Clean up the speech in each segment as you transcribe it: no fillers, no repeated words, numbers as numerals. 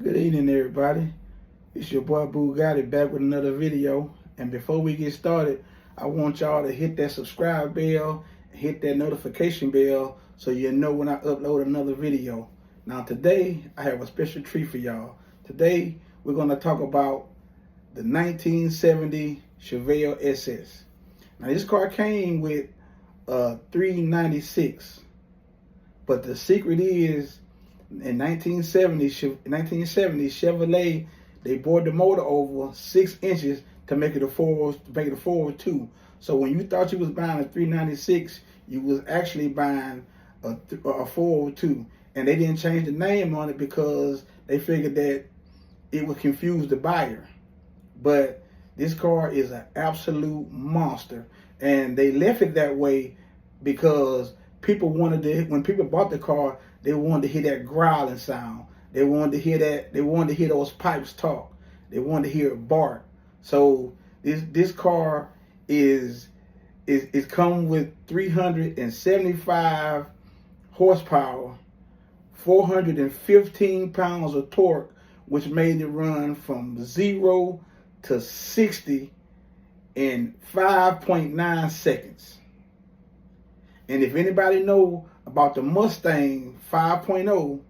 Good evening, everybody. It's your boy Bugatti back with another video. And before we get started, I want y'all to hit that subscribe bell, hit that notification bell so you know when I upload another video. Now today, I have a special treat for y'all. Today, we're going to talk about the 1970 Chevelle SS. Now this car came with 396, but the secret is in 1970 Chevrolet, they bored the motor over 6 inches to make it a 402. So when you thought you was buying a 396, you was actually buying a 402, and they didn't change the name on it because they figured that it would confuse the buyer. But this car is an absolute monster, and they left it that way because people wanted to. When people bought the car, they wanted to hear that growling sound. They wanted to hear that. They wanted to hear those pipes talk. They wanted to hear it bark. So this car is come with 375 horsepower, 415 pounds of torque, which made it run from 0 to 60 in 5.9 seconds. And if anybody know about the Mustang 5.0,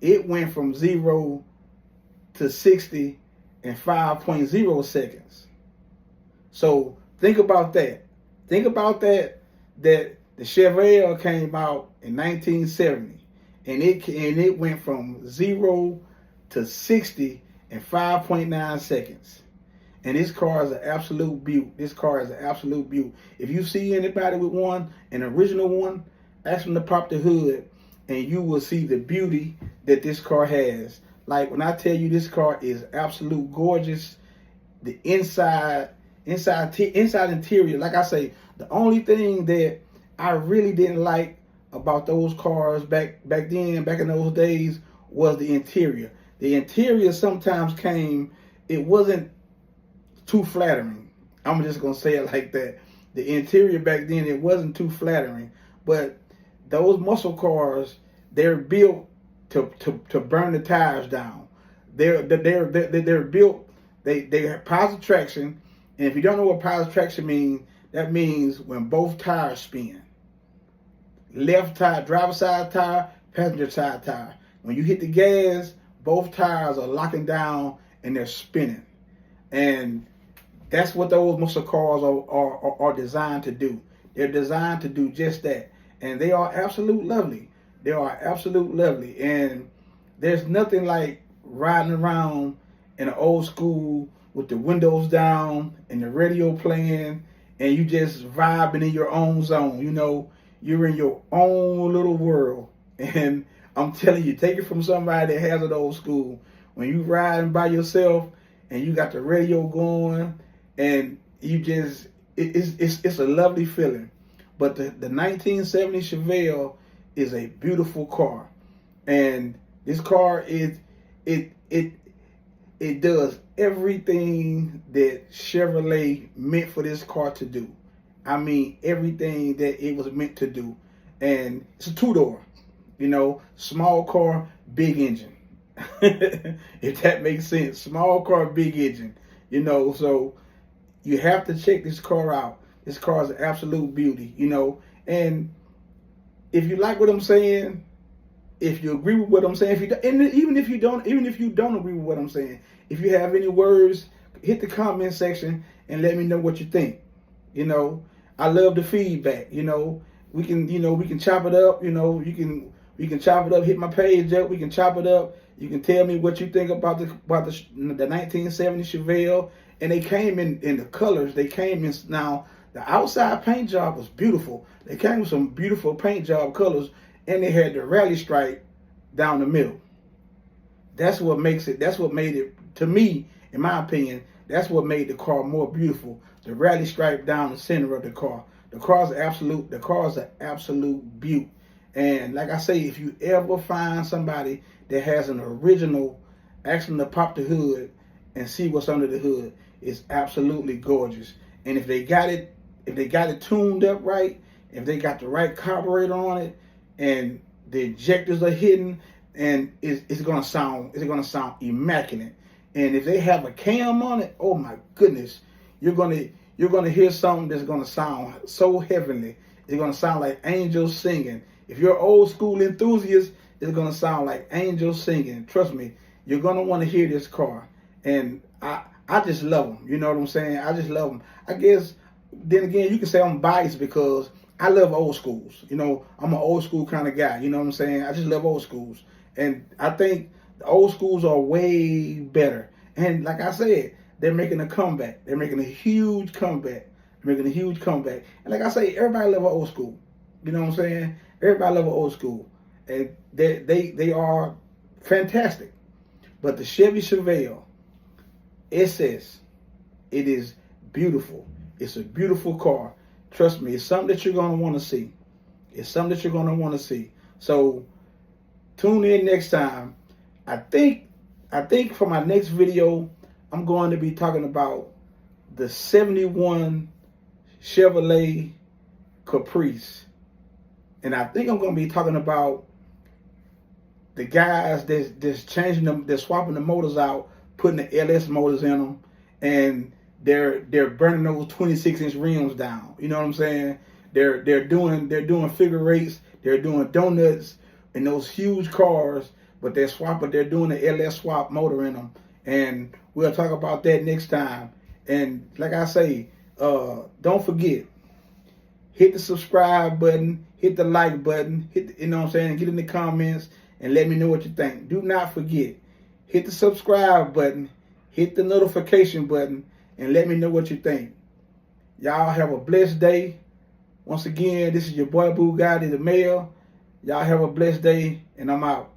it went from 0 to 60 in 5.0 seconds. So think about that. Think about that the Chevelle came out in 1970, and it went from 0 to 60 in 5.9 seconds. And this car is an absolute beaut. This car is an absolute beaut. If you see anybody with one, an original one, ask them to pop the hood, and you will see the beauty that this car has. Like when I tell you this car is absolute gorgeous, the inside interior, like I say, the only thing that I really didn't like about those cars back in those days was the interior. The interior sometimes it wasn't too flattering. I'm just gonna say it like that. The interior back then, it wasn't too flattering. But those muscle cars, they're built to burn the tires down. They're built. They have positive traction. And if you don't know what positive traction means, that means when both tires spin. Left tire, driver side tire, passenger side tire. When you hit the gas, both tires are locking down and they're spinning. And that's what those muscle cars are designed to do. They're designed to do just that. And they are absolute lovely. They are absolute lovely. And there's nothing like riding around in an old school with the windows down and the radio playing, and you just vibing in your own zone. You know, you're in your own little world. And I'm telling you, take it from somebody that has an old school. When you riding by yourself and you got the radio going, and you just, it's a lovely feeling. But the 1970 Chevelle is a beautiful car, and this car it does everything that Chevrolet meant for this car to do. I mean, everything that it was meant to do. And it's a two-door, small car, big engine. If that makes sense. Small car, big engine. So you have to check this car out. This car is an absolute beauty, And if you like what I'm saying, if you agree with what I'm saying, even if you don't agree with what I'm saying, if you have any words, hit the comment section and let me know what you think. I love the feedback. We can chop it up. We can chop it up. Hit my page up. We can chop it up. You can tell me what you think about the 1970 Chevelle. And they came in the colors. They came in now. The outside paint job was beautiful. They came with some beautiful paint job colors, and they had the rally stripe down the middle. That's what makes it. That's what made it, to me, in my opinion, that's what made the car more beautiful. The rally stripe down the center of the car. The car's an absolute beaut. And like I say, if you ever find somebody that has an original, ask them to pop the hood and see what's under the hood. It's absolutely gorgeous. And if they got it tuned up right, if they got the right carburetor on it, and the injectors are hidden, and it's gonna sound immaculate. And if they have a cam on it, oh my goodness, you're gonna hear something that's gonna sound so heavenly. It's gonna sound like angels singing. If you're old school enthusiast, it's gonna sound like angels singing. Trust me, you're gonna want to hear this car. And I just love them. You know what I'm saying? I just love them. I guess then again, you can say I'm biased because I love old schools. You know, I'm an old school kind of guy. You know what I'm saying? I just love old schools. And I think the old schools are way better. And like I said, they're making a comeback. They're making a huge comeback. They're making a huge comeback. And like I say, everybody love an old school. You know what I'm saying? Everybody love an old school. And they are fantastic. But the Chevy Chevelle SS, it is beautiful. It's a beautiful car. Trust me, it's something that you're going to want to see. It's something that you're going to want to see. So tune in next time. I think for my next video, I'm going to be talking about the 71 Chevrolet Caprice. And I think I'm going to be talking about the guys that's changing them, they're swapping the motors out, putting the LS motors in them, and they're burning those 26-inch rims down. You know what I'm saying? They're doing figure eights, they're doing donuts in those huge cars, but they're doing the LS swap motor in them. And we'll talk about that next time. And like I say, don't forget, hit the subscribe button, hit the like button, you know what I'm saying, get in the comments and let me know what you think. Do not forget, hit the subscribe button, hit the notification button, and let me know what you think. Y'all have a blessed day. Once again, this is your boy Bugatti the Mayor. Y'all have a blessed day, and I'm out.